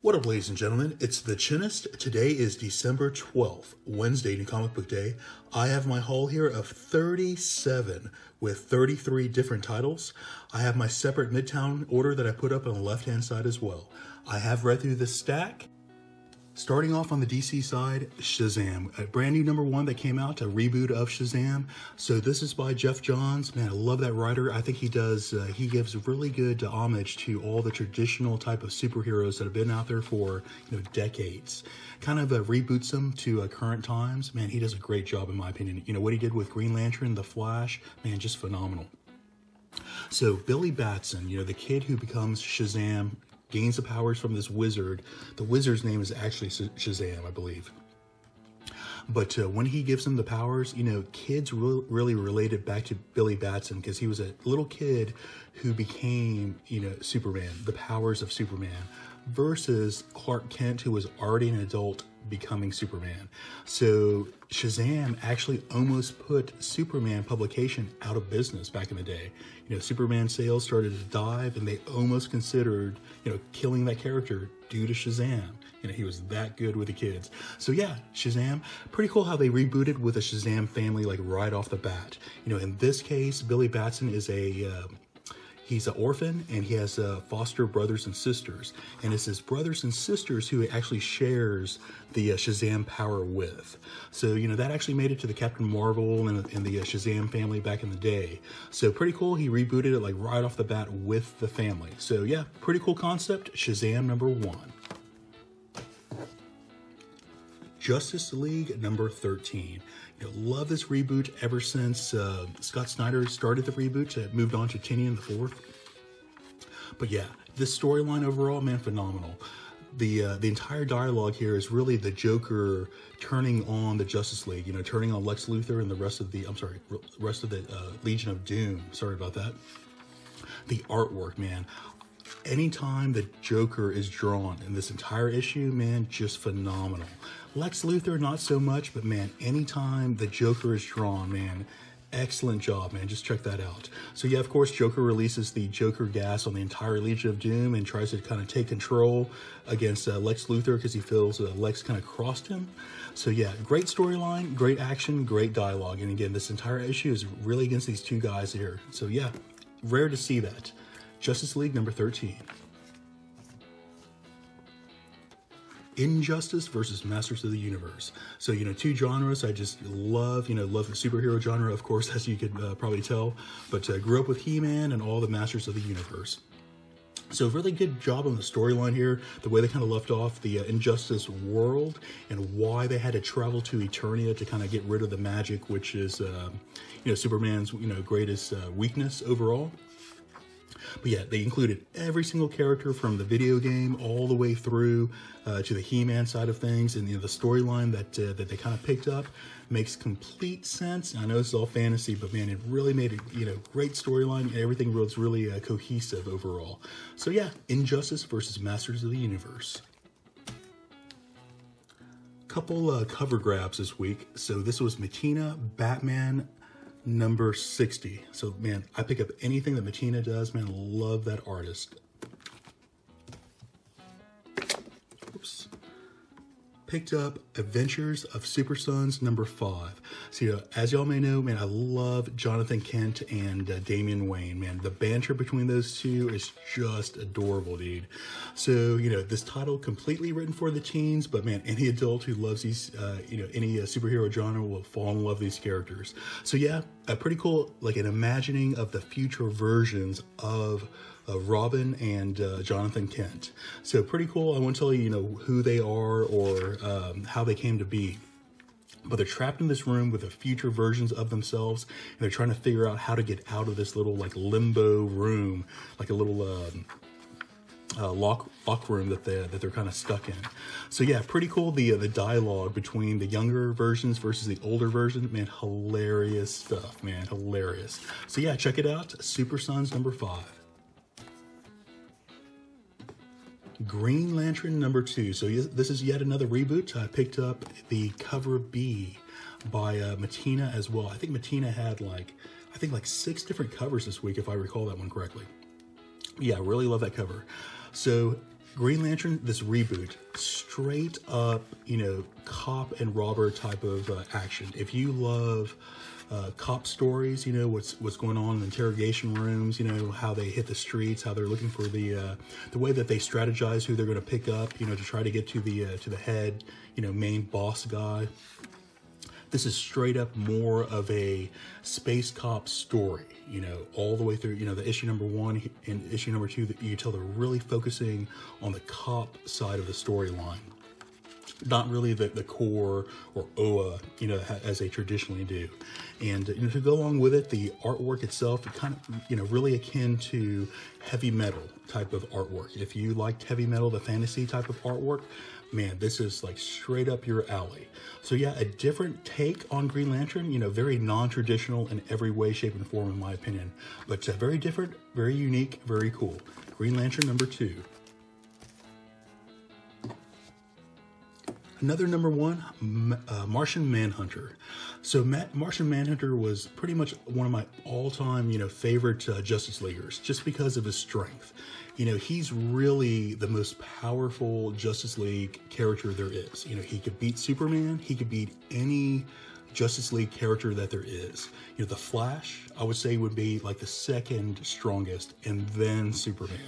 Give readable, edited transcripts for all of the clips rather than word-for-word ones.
What up, ladies and gentlemen? It's the Chinnist. Today is December 12th, Wednesday, New Comic Book Day. I have my haul here of 37 with 33 different titles. I have my separate Midtown order that I put up on the left-hand side as well. I have read through this stack. Starting off on the DC side, Shazam, a brand new #1 that came out, a reboot of Shazam. So this is by Geoff Johns. Man, I love that writer. I think he gives really good homage to all the traditional type of superheroes that have been out there for, decades. Kind of reboots them to current times. Man, he does a great job in my opinion. What he did with Green Lantern, The Flash, man, just phenomenal. So Billy Batson, the kid who becomes Shazam, gains the powers from this wizard. The wizard's name is actually Shazam, I believe. But when he gives him the powers, kids really related back to Billy Batson because he was a little kid who became, Superman, the powers of Superman, versus Clark Kent, who was already an adult becoming Superman. So Shazam actually almost put Superman publication out of business back in the day. Superman sales started to dive and they almost considered, killing that character due to Shazam. He was that good with the kids. So yeah, Shazam, pretty cool how they rebooted with a Shazam family like right off the bat. In this case, Billy Batson is he's an orphan and he has foster brothers and sisters. And it's his brothers and sisters who he actually shares the Shazam power with. So, that actually made it to the Captain Marvel and the Shazam family back in the day. So pretty cool. He rebooted it like right off the bat with the family. So yeah, pretty cool concept. Shazam #1. Justice League #13. Love this reboot ever since Scott Snyder started the reboot. It moved on to Tynion IV. But yeah, this storyline overall, man, phenomenal. The entire dialogue here is really the Joker turning on the Justice League. Turning on Lex Luthor and the rest of the Legion of Doom. Sorry about that. The artwork, man. Anytime the Joker is drawn in this entire issue, man, just phenomenal. Lex Luthor, not so much, but man, anytime the Joker is drawn, man, excellent job, man. Just check that out. So yeah, of course, Joker releases the Joker gas on the entire Legion of Doom and tries to kind of take control against Lex Luthor because he feels Lex kind of crossed him. So yeah, great storyline, great action, great dialogue. And again, this entire issue is really against these two guys here. So yeah, rare to see that. Justice League #13. Injustice versus Masters of the Universe. So, two genres I just love, love the superhero genre, of course, as you could probably tell, but grew up with He-Man and all the Masters of the Universe. So really good job on the storyline here, the way they kind of left off the Injustice world and why they had to travel to Eternia to kind of get rid of the magic, which is, Superman's, greatest weakness overall. But yeah, they included every single character from the video game all the way through to the He-Man side of things, and the storyline that they kind of picked up makes complete sense. I know it's all fantasy, but man, it really made a great storyline. Everything was really cohesive overall. So yeah, Injustice versus Masters of the Universe. Couple cover grabs this week. So this was Mattina Batman #60. So man, I pick up anything that Mattina does, man. Love that artist. Oops. Picked up Adventures of Super Sons #5. So as y'all may know, man, I love Jonathan Kent and Damian Wayne, man. The banter between those two is just adorable, dude. So, this title completely written for the teens, but man, any adult who loves these, any superhero genre will fall in love with these characters. So yeah, a pretty cool, like an imagining of the future versions of Robin and Jonathan Kent. So pretty cool. I won't tell you, who they are or how they came to be. But they're trapped in this room with the future versions of themselves, and they're trying to figure out how to get out of this little like limbo room, like a little lock room that they're kind of stuck in. So yeah, pretty cool. The dialogue between the younger versions versus the older version, man, hilarious stuff, man, hilarious. So yeah, check it out. Super Sons #5. Green Lantern #2. So this is yet another reboot. I picked up the cover B by Mattina as well. I think Mattina had like 6 different covers this week, if I recall that one correctly. Yeah, I really love that cover. So Green Lantern, this reboot, straight up, you know, cop and robber type of action. If you love cop stories, you know, what's going on in interrogation rooms, you know, how they hit the streets, how they're looking for the way that they strategize who they're going to pick up, you know, to try to get to the head, you know, main boss guy. This is straight up more of a space cop story, you know, all the way through, you know, the issue number 1 and issue number 2, that you can tell they're really focusing on the cop side of the storyline. Not really the core or OA, you know, as they traditionally do. And you know, to go along with it, the artwork itself, it kind of, you know, really akin to heavy metal type of artwork. If you liked heavy metal, the fantasy type of artwork, man, this is like straight up your alley. So yeah, a different take on Green Lantern, you know, very non-traditional in every way, shape, and form, in my opinion. But very different, very unique, very cool. Green Lantern number 2. Another number 1, Martian Manhunter. So Martian Manhunter was pretty much one of my all-time, you know, favorite Justice Leaguers, just because of his strength. You know, he's really the most powerful Justice League character there is. You know, he could beat Superman. He could beat any Justice League character that there is. You know, the Flash, I would say, would be like the second strongest, and then Superman.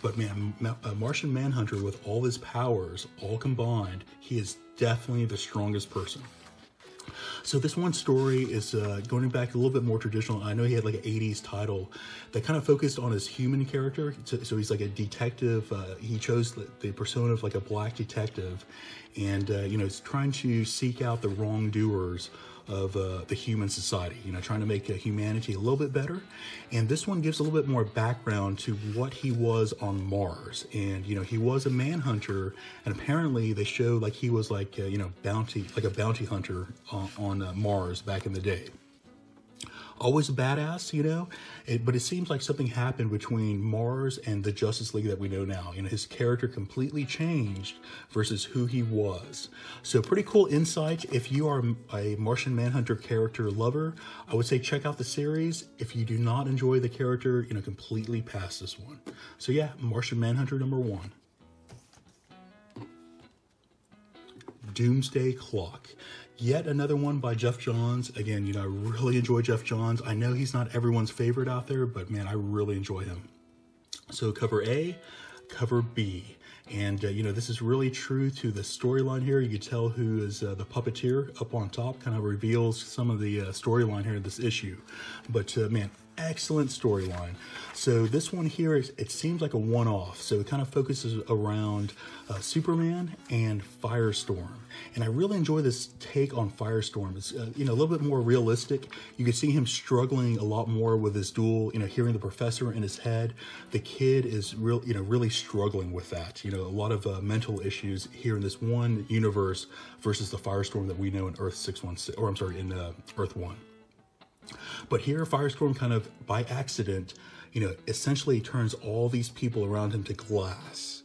But man, Martian Manhunter, with all his powers all combined, he is definitely the strongest person. So this one story is going back a little bit more traditional. I know he had like an 80s title that kind of focused on his human character. So he's like a detective. He chose the persona of like a black detective, and you know, he's trying to seek out the wrongdoers of the human society, you know, trying to make humanity a little bit better. And this one gives a little bit more background to what he was on Mars. And, you know, he was a manhunter, and apparently they showed like he was like, you know, a bounty hunter on Mars back in the day. Always a badass, you know, but it seems like something happened between Mars and the Justice League that we know now. You know, his character completely changed versus who he was. So pretty cool insight. If you are a Martian Manhunter character lover, I would say check out the series. If you do not enjoy the character, you know, completely pass this one. So yeah, Martian Manhunter number 1. Doomsday Clock. Yet another one by Jeff Johns. Again, you know, I really enjoy Jeff Johns. I know he's not everyone's favorite out there, but man, I really enjoy him. So cover A, cover B. And, you know, this is really true to the storyline here. You can tell who is the puppeteer up on top, kind of reveals some of the storyline here in this issue. But, man, excellent storyline. So this one here, it seems like a one-off. So it kind of focuses around Superman and Firestorm. And I really enjoy this take on Firestorm. It's, you know, a little bit more realistic. You can see him struggling a lot more with his duel, you know, hearing the professor in his head. The kid is really struggling with that. You know, a lot of mental issues here in this one universe versus the Firestorm that we know in Earth 616, or I'm sorry, in Earth 1. But here, Firestorm kind of, by accident, you know, essentially turns all these people around him to glass.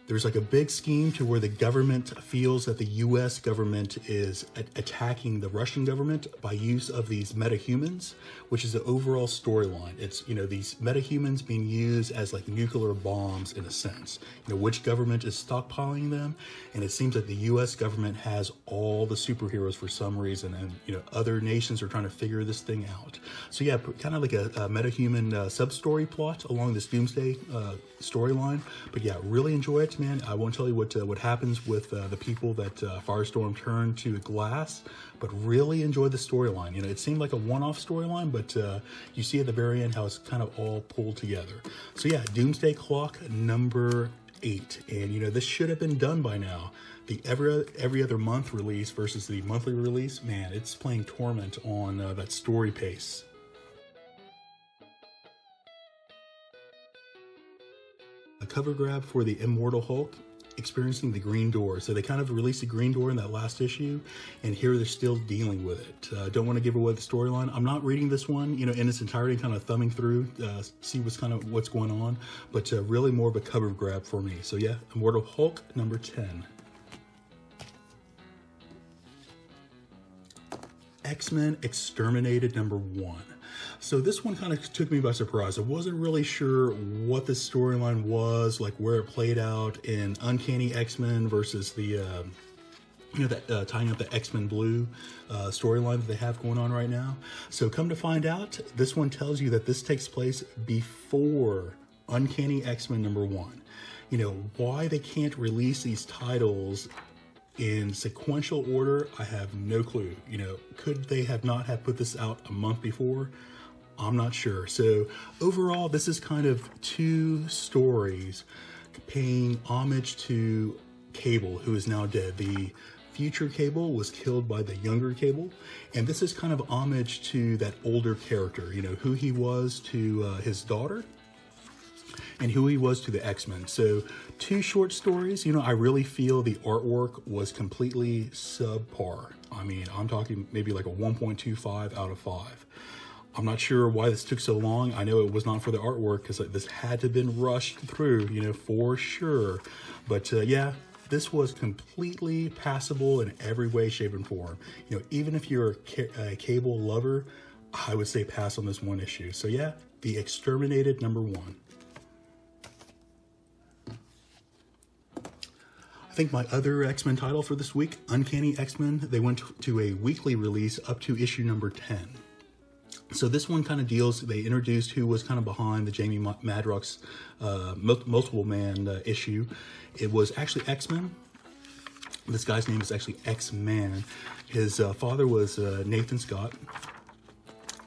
There's like a big scheme to where the government feels that the U.S. government is attacking the Russian government by use of these metahumans, which is the overall storyline. It's, you know, these metahumans being used as like nuclear bombs in a sense. You know, which government is stockpiling them? And it seems that the U.S. government has all the superheroes for some reason, and, you know, other nations are trying to figure this thing out. So yeah, kind of like a metahuman sub-story plot along this Doomsday storyline. But yeah, really enjoy it, man. I won't tell you what happens with the people that Firestorm turned to glass, but really enjoy the storyline. You know, it seemed like a one-off storyline, but you see at the very end how it's kind of all pulled together. So yeah, Doomsday Clock number 8, and you know, this should have been done by now. The every other month release versus the monthly release, man, it's playing torment on that story pace. A cover grab for the Immortal Hulk, experiencing the Green Door. So they kind of released the Green Door in that last issue, and here they're still dealing with it. Don't want to give away the storyline. I'm not reading this one, you know, in its entirety, kind of thumbing through, see what's going on, but really more of a cover grab for me. So yeah, Immortal Hulk number 10. X-Men Exterminated number 1. So this one kind of took me by surprise. I wasn't really sure what the storyline was, like where it played out in Uncanny X-Men versus the, tying up the X-Men Blue storyline that they have going on right now. So come to find out, this one tells you that this takes place before Uncanny X-Men #1. You know, why they can't release these titles in sequential order, I have no clue. You know, could they have not have put this out a month before? I'm not sure. So overall, this is kind of two stories paying homage to Cable, who is now dead. The future Cable was killed by the younger Cable, and this is kind of homage to that older character, you know, who he was to his daughter and who he was to the X-Men. So two short stories. You know, I really feel the artwork was completely subpar. I mean, I'm talking maybe like a 1.25 out of 5. I'm not sure why this took so long. I know it was not for the artwork, because this had to have been rushed through, you know, for sure. But yeah, this was completely passable in every way, shape, and form. You know, even if you're a Cable lover, I would say pass on this one issue. So yeah, the Exterminated #1. I think my other X-Men title for this week, Uncanny X-Men, they went to a weekly release up to issue number 10. So this one kind of deals, they introduced who was kind of behind the Jamie Madrox's multiple man issue. It was actually X-Men. This guy's name is actually X-Man. His father was Nathan Scott.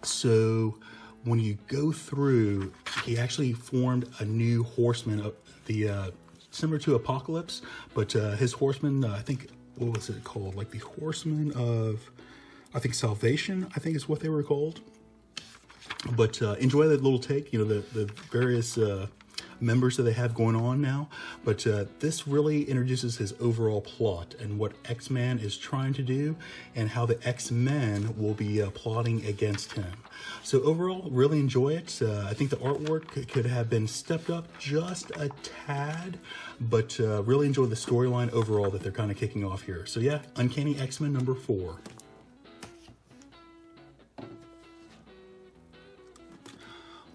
So when you go through, he actually formed a new horseman of the similar to Apocalypse, but his horseman, I think, what was it called? Like the Horseman of, I think, Salvation, I think is what they were called. But enjoy that little take, you know, the various members that they have going on now. But this really introduces his overall plot and what X-Man is trying to do and how the X-Men will be plotting against him. So overall, really enjoy it. I think the artwork could have been stepped up just a tad, but really enjoy the storyline overall that they're kind of kicking off here. So yeah, Uncanny X-Men #4.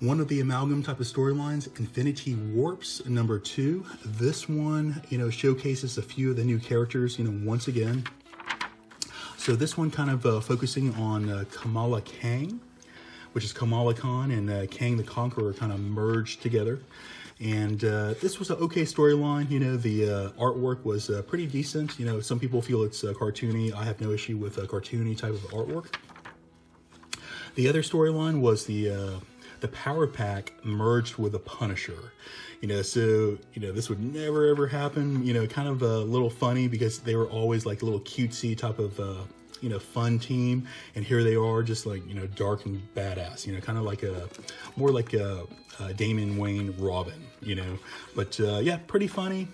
One of the amalgam type of storylines, Infinity Warps #2. This one, you know, showcases a few of the new characters, you know, once again. So this one kind of focusing on Kamala Kang, which is Kamala Khan and Kang the Conqueror kind of merged together. And this was an okay storyline. You know, the artwork was pretty decent. You know, some people feel it's cartoony. I have no issue with a cartoony type of artwork. The other storyline was the Power Pack merged with the Punisher. You know, so, you know, this would never ever happen. You know, kind of a little funny because they were always like a little cutesy type of, you know, fun team. And here they are just like, you know, dark and badass, you know, kind of like more like a Damian Wayne Robin, you know. But yeah, pretty funny.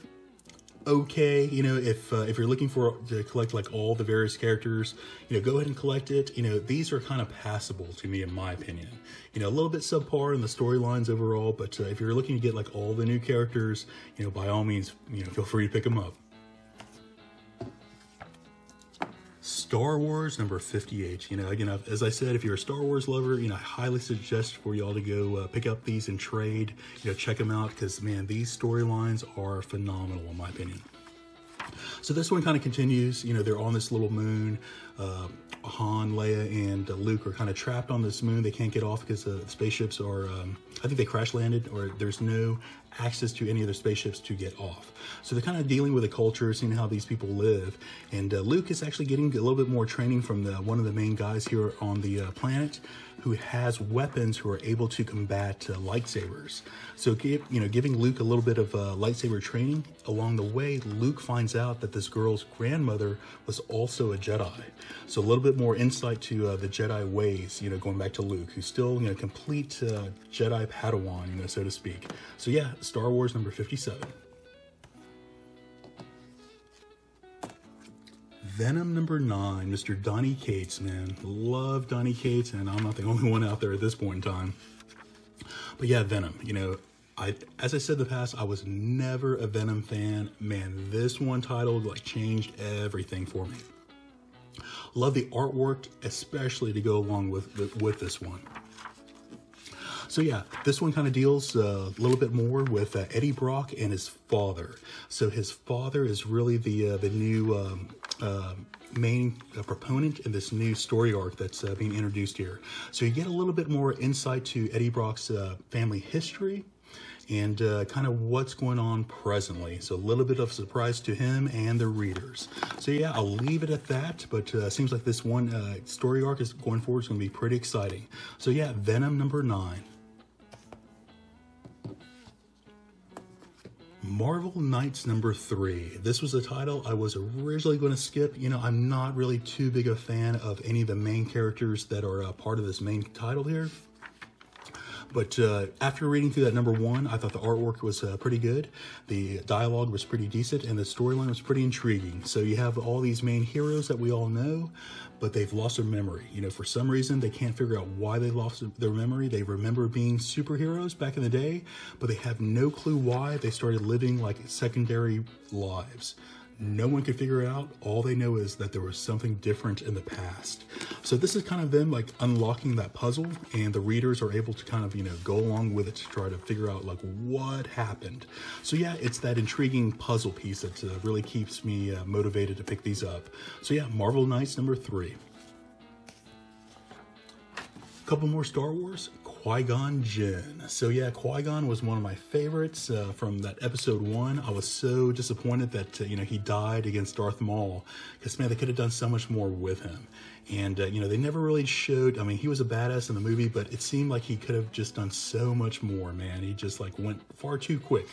Okay, you know, if you're looking to collect like all the various characters, you know, go ahead and collect it. You know, these are kind of passable to me, in my opinion. You know, a little bit subpar in the storylines overall, but if you're looking to get like all the new characters, you know, by all means, you know, feel free to pick them up. Star Wars #58. You know, again, as I said, if you're a Star Wars lover, you know, I highly suggest for y'all to go pick up these and trade. You know, check them out because, man, these storylines are phenomenal in my opinion. So this one kind of continues. You know, they're on this little moon. Han, Leia, and Luke are kind of trapped on this moon. They can't get off because the spaceships are, I think they crash landed, or there's no access to any of their spaceships to get off. So they're kind of dealing with the culture, seeing how these people live. And Luke is actually getting a little bit more training from one of the main guys here on the planet, who has weapons who are able to combat lightsabers. So, giving Luke a little bit of lightsaber training. Along the way, Luke finds out that this girl's grandmother was also a Jedi. So a little bit more insight to the Jedi ways, you know, going back to Luke, who's still, you know, complete Jedi Padawan, you know, so to speak. So yeah, Star Wars #57. Venom #9, Mr. Donny Cates, man. Love Donny Cates, and I'm not the only one out there at this point in time. But yeah, Venom, you know, as I said in the past, I was never a Venom fan. Man, this one title like changed everything for me. Love the artwork, especially to go along with this one. So yeah, this one kind of deals a little bit more with Eddie Brock and his father. So his father is really the new main proponent in this new story arc that's being introduced here. So you get a little bit more insight to Eddie Brock's family history and kind of what's going on presently. So a little bit of surprise to him and the readers. So yeah, I'll leave it at that, but seems like this one story arc is going forward is going to be pretty exciting. So yeah, Venom number 9. Marvel Knights number 3. This was a title I was originally going to skip. You know, I'm not really too big a fan of any of the main characters that are part of this main title here. But after reading through that number 1, I thought the artwork was pretty good. The dialogue was pretty decent, and the storyline was pretty intriguing. So you have all these main heroes that we all know, but they've lost their memory. You know, for some reason, they can't figure out why they lost their memory. They remember being superheroes back in the day, but they have no clue why they started living like secondary lives. No one could figure it out. All they know is that there was something different in the past. So this is kind of them like unlocking that puzzle, and the readers are able to kind of, you know, go along with it to try to figure out like what happened. So yeah, it's that intriguing puzzle piece that really keeps me motivated to pick these up. So yeah, Marvel Knights number 3. A couple more Star Wars. Qui-Gon Jinn. So yeah, Qui-Gon was one of my favorites from that episode 1. I was so disappointed that, you know, he died against Darth Maul, because man, they could have done so much more with him. And, you know, they never really showed, I mean, he was a badass in the movie, but it seemed like he could have just done so much more, man. He just like went far too quick.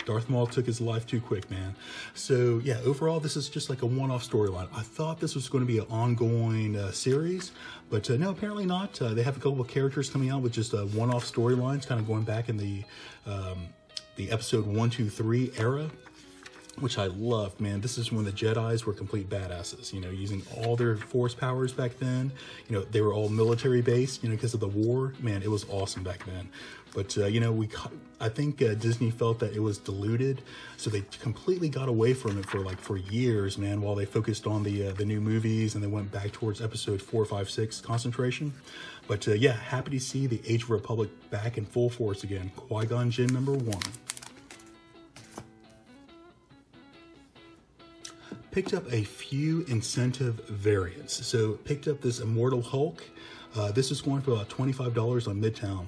Darth Maul took his life too quick, man. So yeah, overall, this is just like a one-off storyline. I thought this was going to be an ongoing series, but no, apparently not. They have a couple of characters coming out with just one-off storylines, kind of going back in the episode 1, 2, 3 era, which I loved, man. This is when the Jedis were complete badasses, you know, using all their force powers back then. You know, they were all military based, you know, because of the war. Man, it was awesome back then. But, you know, I think Disney felt that it was diluted, so they completely got away from it for years, man, while they focused on the new movies, and they went back towards episode 4, 5, 6 concentration. But, yeah, happy to see the Age of Republic back in full force again. Qui-Gon Jinn number 1. Picked up a few incentive variants. So picked up this Immortal Hulk. This is going for about $25 on Midtown.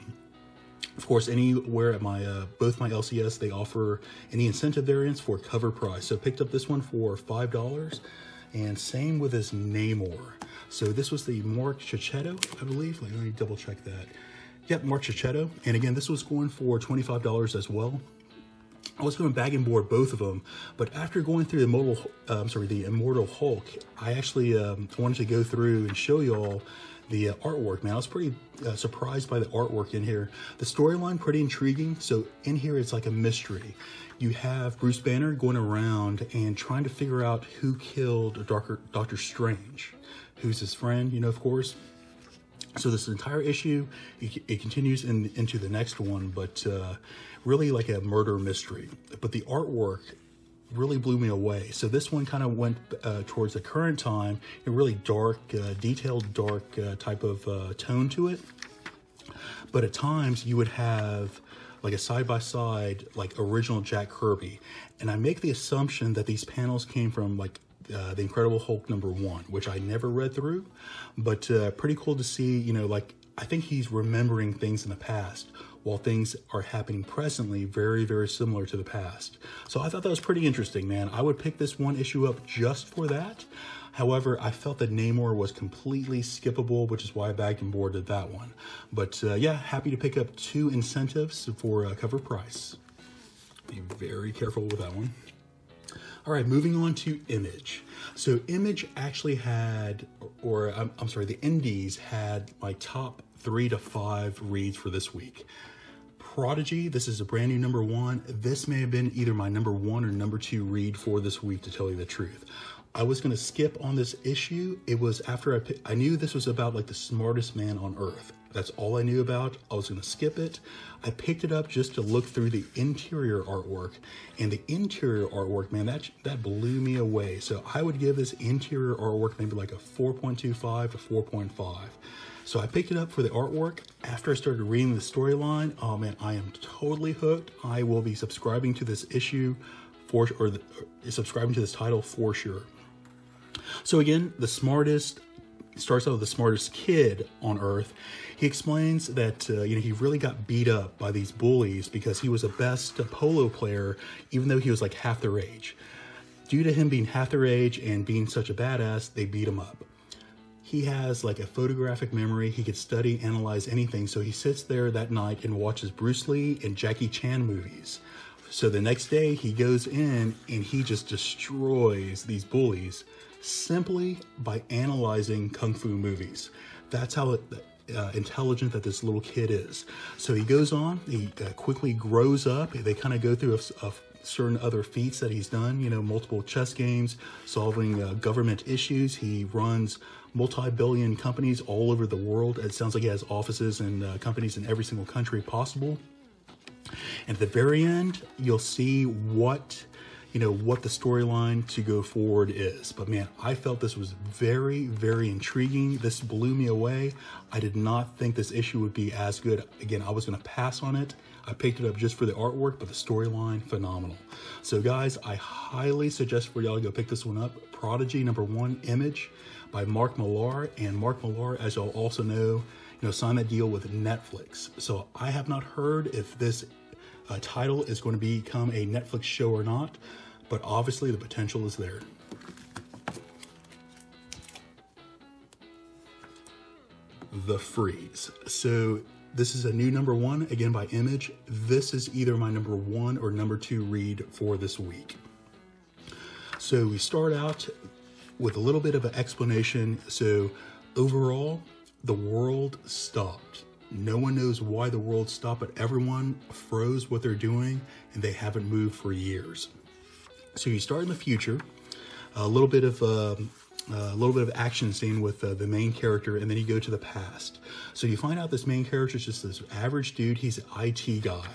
Of course, anywhere at my both my LCS, they offer any incentive variants for cover price. So picked up this one for $5, and same with this Namor. So this was the Marckl, I believe. Let me double check that. Yep, Marckl. And again, this was going for $25 as well. I was going to bag and board both of them, but after going through the Immortal Hulk, I actually wanted to go through and show you all the artwork, man. I was pretty surprised by the artwork in here. The storyline, pretty intriguing. So in here, it's like a mystery. You have Bruce Banner going around and trying to figure out who killed Doctor Strange, who's his friend, you know, of course. So this entire issue, it continues into the next one, but really like a murder mystery. But the artwork really blew me away. So this one kind of went towards the current time, a really dark, detailed, dark type of tone to it. But at times you would have like a side-by-side, like original Jack Kirby. And I make the assumption that these panels came from like the Incredible Hulk number 1, which I never read through, but pretty cool to see, you know, like, I think he's remembering things in the past while things are happening presently very, very similar to the past. So I thought that was pretty interesting, man. I would pick this one issue up just for that. However, I felt that Namor was completely skippable, which is why I bagged and boarded that one. But yeah, happy to pick up 2 incentives for cover price. Be very careful with that one. All right, moving on to Image. So Image actually had, or I'm sorry, the indies had my top 3 to 5 reads for this week. Prodigy, this is a brand new number 1. This may have been either my number 1 or number 2 read for this week, to tell you the truth. I was going to skip on this issue. It was after I knew this was about like the smartest man on Earth. That's all I knew about. I was going to skip it. I picked it up just to look through the interior artwork, and the interior artwork, man, that blew me away. So I would give this interior artwork maybe like a 4.25 to 4.5. So I picked it up for the artwork. After I started reading the storyline, oh man, I am totally hooked. I will be subscribing to this issue subscribing to this title for sure. So again, the smartest starts out with the smartest kid on Earth. He explains that he really got beat up by these bullies because he was the best polo player, even though he was like half their age. Due to him being half their age and being such a badass, they beat him up. He has like a photographic memory. He could study, analyze anything. So he sits there that night and watches Bruce Lee and Jackie Chan movies. So the next day he goes in and he just destroys these bullies simply by analyzing Kung Fu movies. That's how intelligent that this little kid is. So he goes on, he quickly grows up. They kind of go through a certain other feats that he's done, multiple chess games, solving government issues. He runs multi-billion companies all over the world. It sounds like he has offices and companies in every single country possible. And at the very end, you'll see what the storyline to go forward is. But man, I felt this was very, very intriguing. This blew me away. I did not think this issue would be as good. Again, I was going to pass on it. I picked it up just for the artwork, but the storyline, phenomenal. So guys, I highly suggest for y'all to go pick this one up. Prodigy #1 Image by Marckl. And Marckl, as y'all also know, signed that deal with Netflix. So I have not heard if this title is going to become a Netflix show or not, but obviously the potential is there. The Freeze. So this is a new #1, again by Image. This is either my #1 or #2 read for this week. So we start out with a little bit of an explanation. So overall, the world stopped. No one knows why the world stopped, but everyone froze what they're doing and they haven't moved for years. So you start in the future, a little bit of action scene with the main character, and then you go to the past. So you find out this main character is just this average dude. He's an IT guy.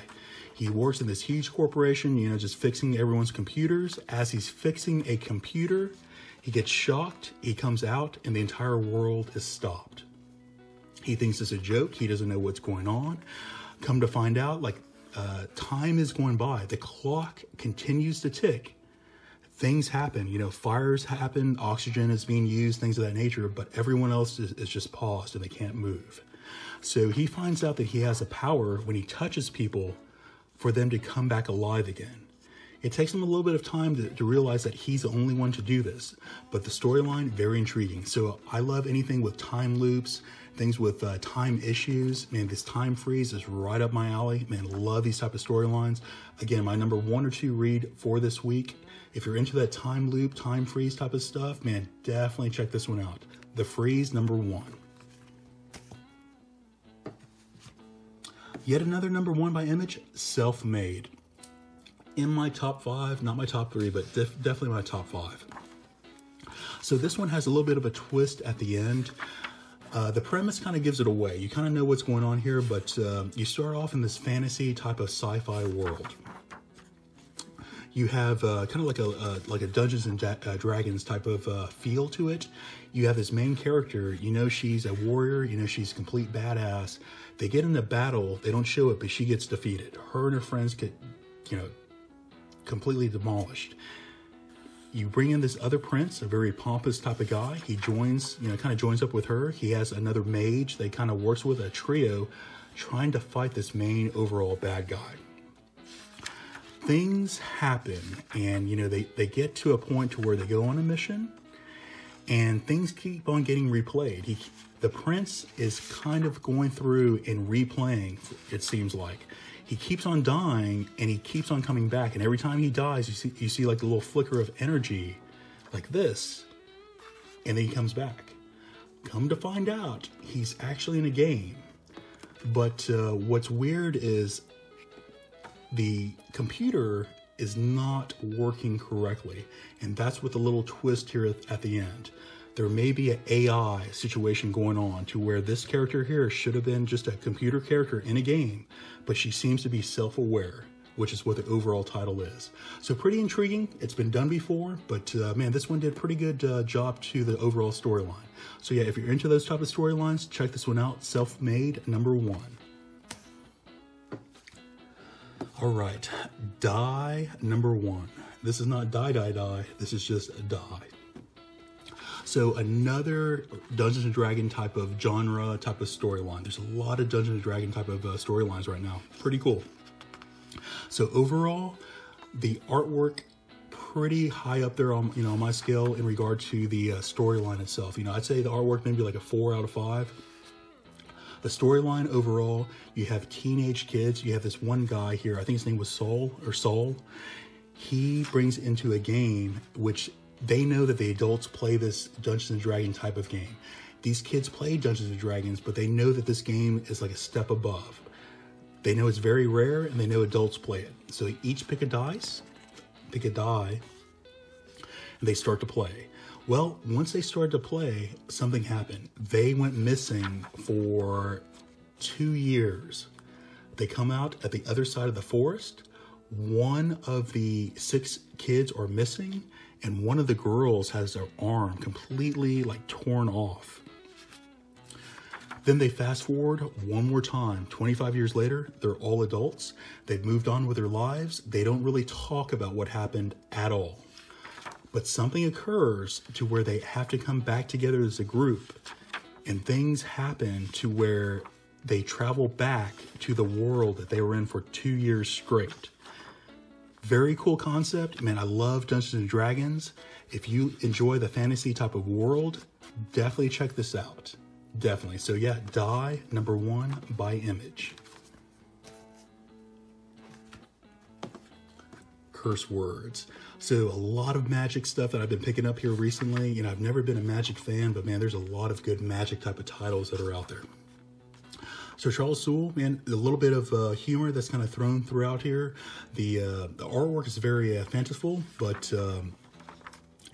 He works in this huge corporation, just fixing everyone's computers. As he's fixing a computer, he gets shocked. He comes out and the entire world is stopped. He thinks it's a joke. He doesn't know what's going on. Come to find out, time is going by. The clock continues to tick. Things happen, fires happen, oxygen is being used, things of that nature, but everyone else is just paused and they can't move. So he finds out that he has a power when he touches people for them to come back alive again. It takes him a little bit of time to realize that he's the only one to do this, but the storyline, very intriguing. So I love anything with time loops, things with time issues. Man, this time freeze is right up my alley. Man, love these type of storylines. Again, my #1 or 2 read for this week. If you're into that time loop, time freeze type of stuff, man, definitely check this one out. The Freeze #1. Yet another #1 by Image, Self-Made. In my top 5, not my top 3, but definitely my top 5. So this one has a little bit of a twist at the end. The premise kind of gives it away. You kind of know what's going on here, but you start off in this fantasy type of sci-fi world. You have kind of like a Dungeons and Dragons type of feel to it. You have this main character, she's a warrior, she's a complete badass. They get into battle, they don't show it, but she gets defeated. Her and her friends get, completely demolished. You bring in this other prince, a very pompous type of guy. He joins, kind of joins up with her. He has another mage. They kind of works with a trio trying to fight this main overall bad guy. Things happen and, they get to a point to where they go on a mission and things keep on getting replayed. The prince is kind of going through and replaying, it seems like. He keeps on dying and he keeps on coming back. And every time he dies, you see like a little flicker of energy like this. And then he comes back. Come to find out, he's actually in a game. But what's weird is the computer is not working correctly. And that's what the little twist here at the end. there may be an AI situation going on to where this character here should have been just a computer character in a game, but she seems to be self-aware, which is what the overall title is. So pretty intriguing. It's been done before, but man, this one did a pretty good job to the overall storyline. So yeah, if you're into those type of storylines, check this one out. Self-Made #1. All right, Die #1. This is not Die. This is just Die. So another Dungeons & Dragons type of genre, type of storyline. There's a lot of Dungeons & Dragons type of storylines right now. Pretty cool. So overall, the artwork pretty high up there on on my scale in regard to the storyline itself. I'd say the artwork maybe like a 4 out of 5. The storyline overall, you have teenage kids. You have this one guy here. I think his name was Saul. He brings into a game which they know that the adults play this Dungeons & Dragons type of game. These kids play Dungeons & Dragons, but they know that this game is like a step above. They know it's very rare, and they know adults play it. So they each pick a die, and they start to play. Well, once they started to play, something happened. They went missing for 2 years. They come out at the other side of the forest. One of the 6 kids are missing, and one of the girls has their arm completely like torn off. Then they fast forward one more time. 25 years later, they're all adults. They've moved on with their lives. They don't really talk about what happened at all. But something occurs to where they have to come back together as a group. And things happen to where they travel back to the world that they were in for 2 years straight. Very cool concept. Man, I love Dungeons & Dragons. If you enjoy the fantasy type of world, definitely check this out. Definitely. So yeah, Die #1 by Image. Curse words. So a lot of magic stuff that I've been picking up here recently. I've never been a magic fan, but man, there's a lot of good magic type of titles that are out there. So Charles Soule, man, a little bit of humor that's kind of thrown throughout here. The artwork is very fanciful, but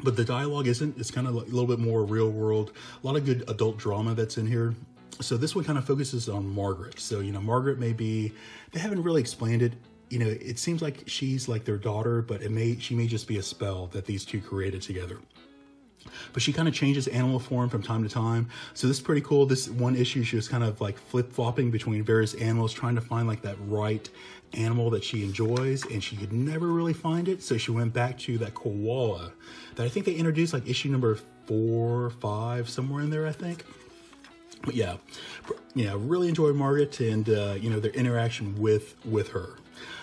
the dialogue isn't. It's kind of like a little bit more real world. A lot of good adult drama that's in here. So this one kind of focuses on Margaret. So, Margaret may be, they haven't really explained it. It seems like she's like their daughter, but she may just be a spell that these two created together. But she kind of changes animal form from time to time. So this is pretty cool. This one issue, she was kind of like flip-flopping between various animals, trying to find like that right animal that she enjoys, and she could never really find it. So she went back to that koala that I think they introduced like issue number 4 or 5, somewhere in there, I think. But yeah, really enjoyed Margaret and their interaction with her.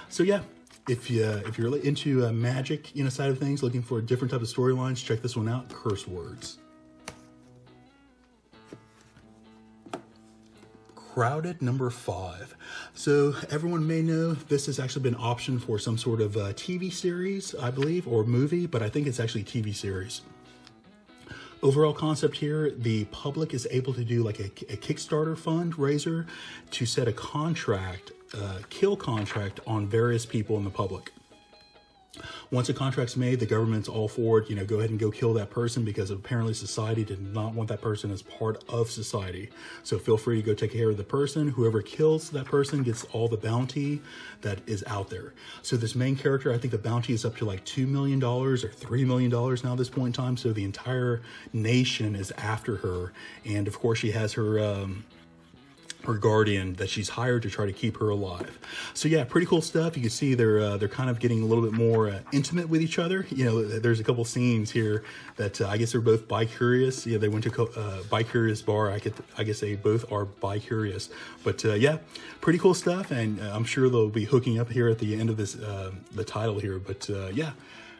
So yeah, if you're into magic side of things, looking for different type of storylines, check this one out. Curse words. Crowded #5. So everyone may know this has actually been optioned for some sort of TV series, I believe, or movie, but I think it's actually TV series. Overall concept here, the public is able to do like a Kickstarter fundraiser to set a contract, kill contract on various people in the public. Once a contract's made, the government's all for it. Go ahead and go kill that person, because apparently society did not want that person as part of society. So feel free to go take care of the person. Whoever kills that person gets all the bounty that is out there. So this main character, I think the bounty is up to like $2 million or $3 million now at this point in time. So the entire nation is after her. And of course she has her guardian that she's hired to try to keep her alive. So yeah, pretty cool stuff. You can see they're kind of getting a little bit more intimate with each other. There's a couple scenes here that I guess they're both bi-curious. Yeah, they went to bi-curious bar. I guess they both are bi-curious. But yeah, pretty cool stuff, and I'm sure they'll be hooking up here at the end of this the title here. But yeah,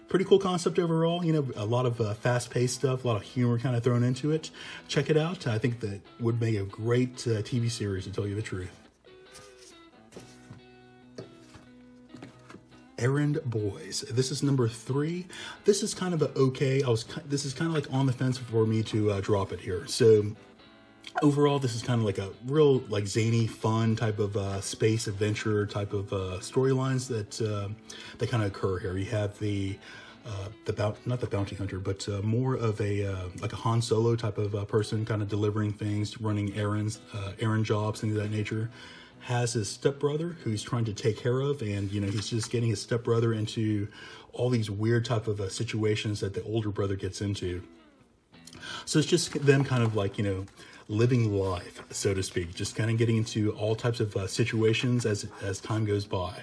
pretty cool concept overall. A lot of fast-paced stuff, a lot of humor kind of thrown into it. Check it out. I think that would make a great TV series, to tell you the truth. Errand Boys. This is #3. This is kind of okay. This is kind of like on the fence for me to drop it here. So overall, this is kind of like a real like zany, fun type of space adventure type of storylines that kind of occur here. You have the not the bounty hunter, but more of a like a Han Solo type of person, kind of delivering things, running errands, errand jobs, things of that nature. Has his stepbrother who he's trying to take care of, and he's just getting his stepbrother into all these weird type of situations that the older brother gets into. So it's just them kind of like living life, so to speak, just kind of getting into all types of situations as time goes by.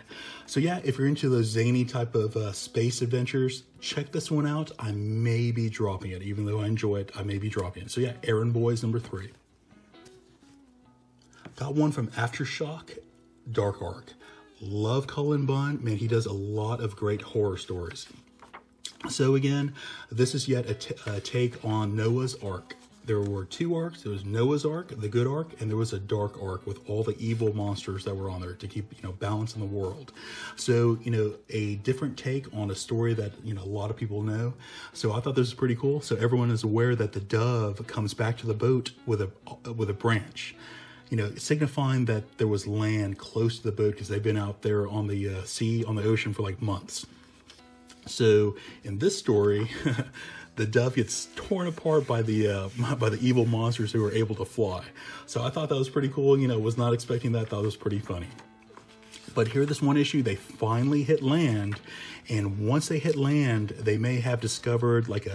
So yeah, if you're into those zany type of space adventures, check this one out. I may be dropping it, even though I enjoy it. I may be dropping it. So yeah, Errand Boys number 3. Got one from Aftershock, Dark Arc. Love Cullen Bunn. Man, he does a lot of great horror stories. So again, this is yet a take on Noah's Ark. There were 2 arcs. There was Noah's Ark, the good arc, and there was a dark arc with all the evil monsters that were on there to keep, balance in the world. So, a different take on a story that, a lot of people know. So I thought this was pretty cool. So everyone is aware that the dove comes back to the boat with a branch, signifying that there was land close to the boat because they've been out there on the sea, on the ocean for like months. So in this story, the dove gets torn apart by the evil monsters who are able to fly. So I thought that was pretty cool. Was not expecting that. Thought it was pretty funny. But here, this one issue, they finally hit land, and once they hit land, they may have discovered like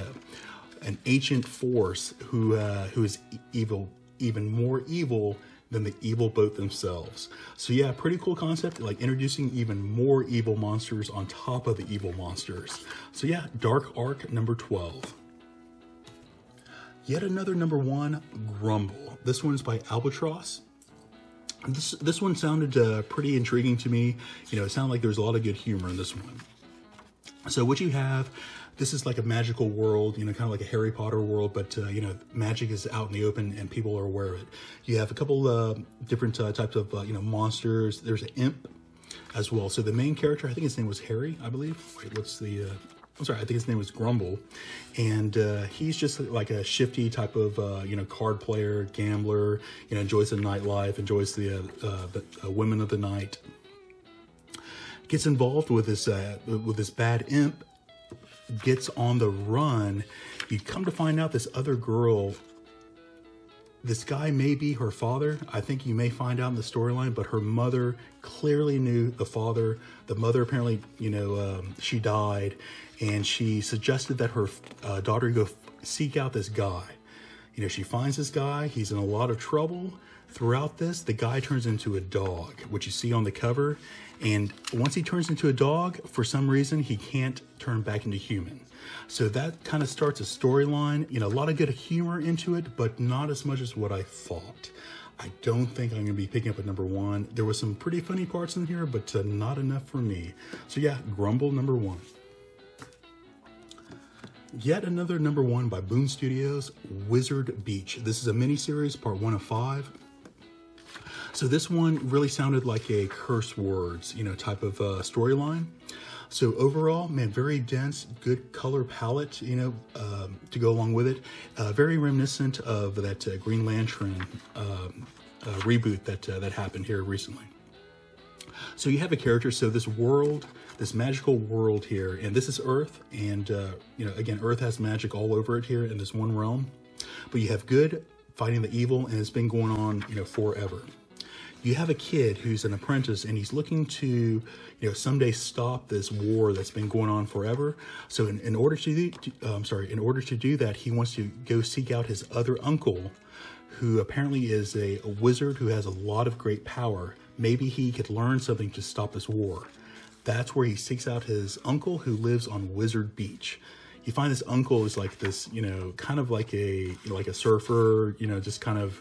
an ancient force who is evil, even more evil than the evil boat themselves. So yeah, pretty cool concept, like introducing even more evil monsters on top of the evil monsters. So yeah, Dark Arc number 12. Yet another number 1, Grumble. This one is by Albatross. This one sounded pretty intriguing to me. It sounded like there's a lot of good humor in this one. So what you have, this is like a magical world, kind of like a Harry Potter world, but, magic is out in the open and people are aware of it. You have a couple different types of, monsters. There's an imp as well. So the main character, I think his name was Harry, I believe. Wait, I'm sorry, I think his name was Grumble. And he's just like a shifty type of, card player, gambler, enjoys the nightlife, enjoys the women of the night. Gets involved with this bad imp, gets on the run. You come to find out this other girl, this guy may be her father. I think you may find out in the storyline, but her mother clearly knew the father. The mother apparently, she died, and she suggested that her daughter go seek out this guy. She finds this guy. He's in a lot of trouble. Throughout this, the guy turns into a dog, which you see on the cover. And once he turns into a dog, for some reason, he can't turn back into human. So that kind of starts a storyline, a lot of good humor into it, but not as much as what I thought. I don't think I'm going to be picking up at number 1. There was some pretty funny parts in here, but not enough for me. So yeah, Grumble number 1. Yet another number 1 by Boom Studios, Wizard Beach. This is a miniseries, part 1 of 5. So this one really sounded like a curse words, type of storyline. So overall, man, very dense, good color palette, to go along with it. Very reminiscent of that Green Lantern reboot that happened here recently. So you have a character, so this world, this magical world here, and this is Earth, and again, Earth has magic all over it here in this one realm. But you have good fighting the evil, and it's been going on, forever. You have a kid who's an apprentice, and he's looking to, someday stop this war that's been going on forever. So in order to do that, he wants to go seek out his other uncle, who apparently is a wizard who has a lot of great power. Maybe he could learn something to stop this war. That's where he seeks out his uncle, who lives on Wizard Beach. You find this uncle is like this, kind of like a surfer, just kind of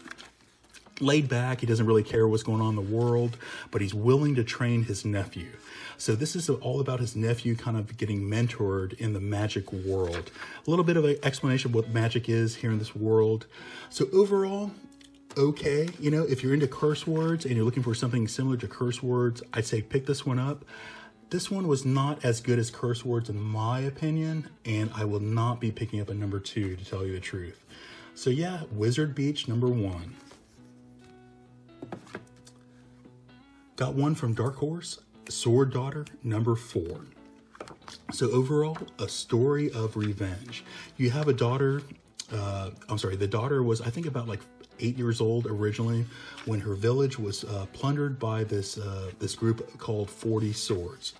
laid back. He doesn't really care what's going on in the world, but he's willing to train his nephew. So this is all about his nephew kind of getting mentored in the magic world. A little bit of an explanation of what magic is here in this world. So overall, okay, if you're into curse words and you're looking for something similar to curse words, I'd say pick this one up. This one was not as good as curse words in my opinion, and I will not be picking up a number 2 to tell you the truth. So yeah, Wizard Beach number 1. Got one from Dark Horse, Sword Daughter, number 4. So overall, a story of revenge. You have a daughter, the daughter was, I think, about like 8 years old originally when her village was plundered by this group called 40 Swords.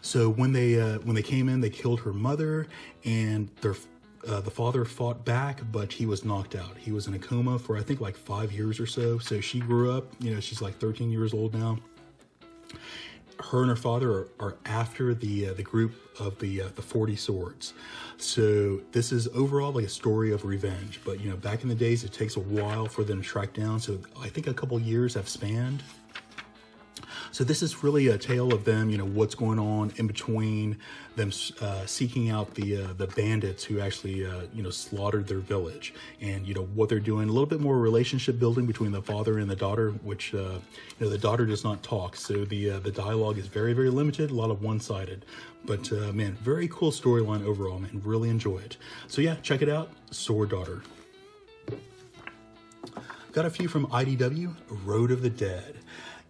So when they came in, they killed her mother, and the father fought back, but he was knocked out. He was in a coma for, I think, like 5 years or so. So she grew up, she's like 13 years old now. Her and her father are after the group of the 40 Swords. So this is overall like a story of revenge. But back in the days, it takes a while for them to track down. So I think a couple years have spanned. So this is really a tale of them, what's going on in between them seeking out the bandits who actually, slaughtered their village, and, what they're doing. A little bit more relationship building between the father and the daughter, which, the daughter does not talk. So the dialogue is very, very limited, a lot of one-sided. But, man, very cool storyline overall, man. Really enjoy it. So, yeah, check it out. Swoord Daughter. Got a few from IDW, Road of the Dead.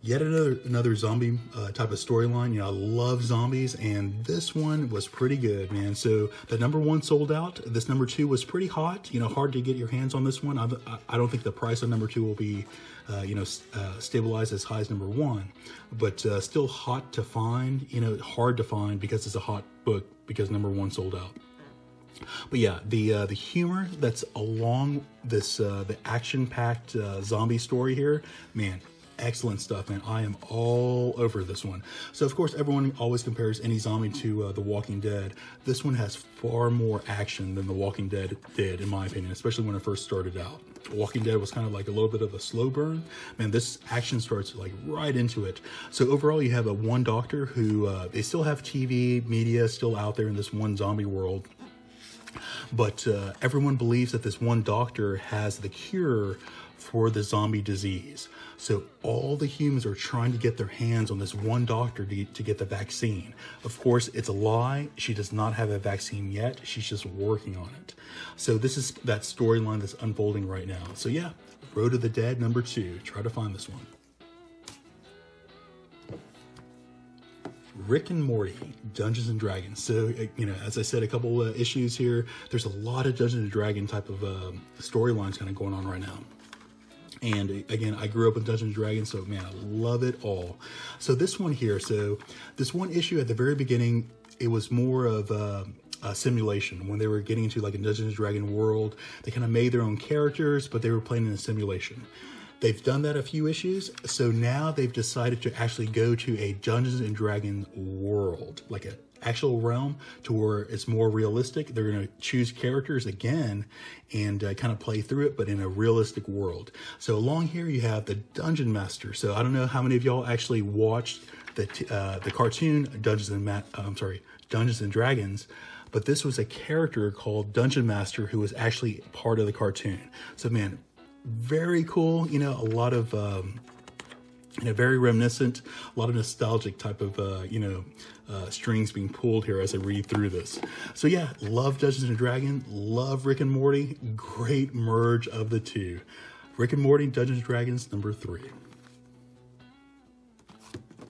Yet another zombie type of storyline. I love zombies, and this one was pretty good, man. So the #1 sold out. This #2 was pretty hot. Hard to get your hands on this one. I don't think the price on #2 will be, stabilized as high as #1, but still hot to find. Hard to find because it's a hot book because #1 sold out. But yeah, the humor that's along this the action-packed zombie story here, man. Excellent stuff, man. I am all over this one. So, of course, everyone always compares any zombie to The Walking Dead. This one has far more action than The Walking Dead did, in my opinion, especially when it first started out. Walking Dead was kind of like a little bit of a slow burn. Man, this action starts like right into it. So overall, you have one doctor who, they still have TV, media still out there in this one zombie world. But everyone believes that this one doctor has the cure for the zombie disease. So all the humans are trying to get their hands on this one doctor to get the vaccine. Of course, it's a lie. She does not have a vaccine yet. She's just working on it. So this is that storyline that's unfolding right now. So yeah, Road of the Dead #2. Try to find this one. Rick and Morty, Dungeons and Dragons. So, as I said, a couple issues here. There's a lot of Dungeons and Dragons type of storylines kind of going on right now. And again, I grew up with Dungeons & Dragons, so man, I love it all. So this one here, this one issue at the very beginning, it was more of a simulation. When they were getting into like a Dungeons & Dragons world, they kind of made their own characters, but they were playing in a simulation. They've done that a few issues, so now they've decided to actually go to a Dungeons & Dragons world, like an actual realm to where it's more realistic. They're going to choose characters again and kind of play through it, but in a realistic world. So along here you have the Dungeon Master. So I don't know how many of y'all actually watched the cartoon Dungeons and Dragons, but this was a character called Dungeon Master who was actually part of the cartoon. So man, very cool. A lot of very reminiscent, a lot of nostalgic type of strings being pulled here as I read through this. So yeah, love Dungeons and Dragons, love Rick and Morty. Great merge of the two. Rick and Morty, Dungeons and Dragons #3.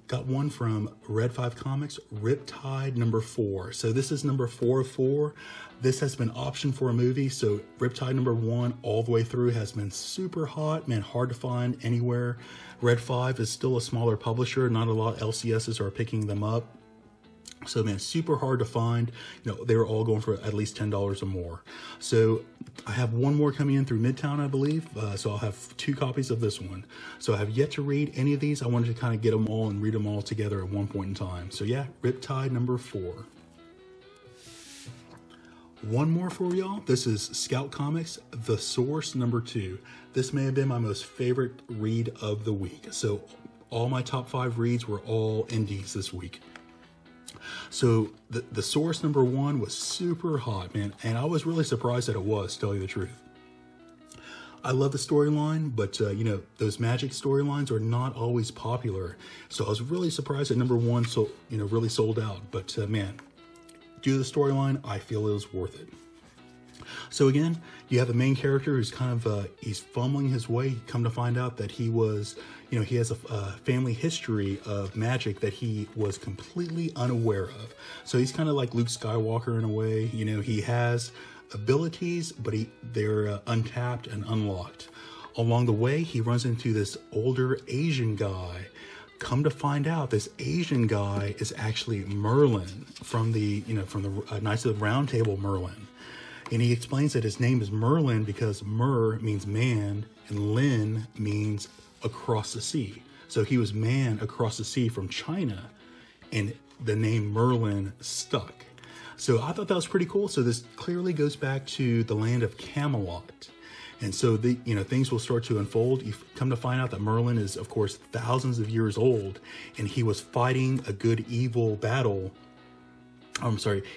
Got one from Red 5 Comics, Riptide #4. So this is #4 of 4. This has been optioned for a movie. So Riptide #1 all the way through has been super hot, man, hard to find anywhere. Red 5 is still a smaller publisher. Not a lot of LCSs are picking them up. So man, super hard to find. They were all going for at least $10 or more. So I have one more coming in through Midtown, I believe. So I'll have 2 copies of this one. So I have yet to read any of these. I wanted to kind of get them all and read them all together at one point in time. So yeah, Riptide #4. One more for y'all. This is Scout Comics, The Source #2. This may have been my most favorite read of the week. So all my top 5 reads were all indies this week. So the Source #1 was super hot, man, and I was really surprised that it was, to tell you the truth. I love the storyline, but those magic storylines are not always popular. So I was really surprised that #1 really sold out. But man, due to the storyline, I feel it was worth it. So again, you have the main character who's kind of, he's fumbling his way. You come to find out that he was, he has a family history of magic that he was completely unaware of. So he's kind of like Luke Skywalker in a way. He has abilities, but they're untapped and unlocked. Along the way, he runs into this older Asian guy. Come to find out, this Asian guy is actually Merlin from the Knights of the Round Table Merlin. And he explains that his name is Merlin because Mer means man and Lin means across the sea. So he was man across the sea from China, and the name Merlin stuck. So I thought that was pretty cool. So this clearly goes back to the land of Camelot. And so things will start to unfold. You come to find out that Merlin is, of course, thousands of years old, and he was fighting a good-evil battle.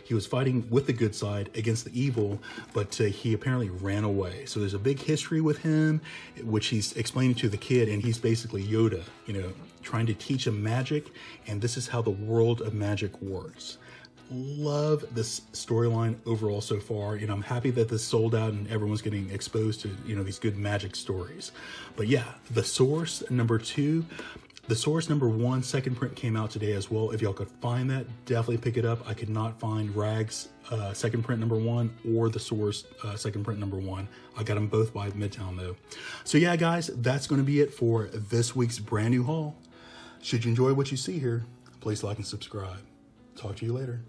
He was fighting with the good side against the evil, but he apparently ran away. So there's a big history with him, which he's explaining to the kid, and he's basically Yoda, trying to teach him magic, and this is how the world of magic works. Love this storyline overall so far, and I'm happy that this sold out and everyone's getting exposed to these good magic stories. But yeah, The Source number 2, The Source number 1 second print came out today as well. If y'all could find that, definitely pick it up. I could not find Rag's second print number 1 or The Source second print number 1. I got them both by Midtown though. So yeah, guys, that's going to be it for this week's brand new haul. Should you enjoy what you see here, please like and subscribe. Talk to you later.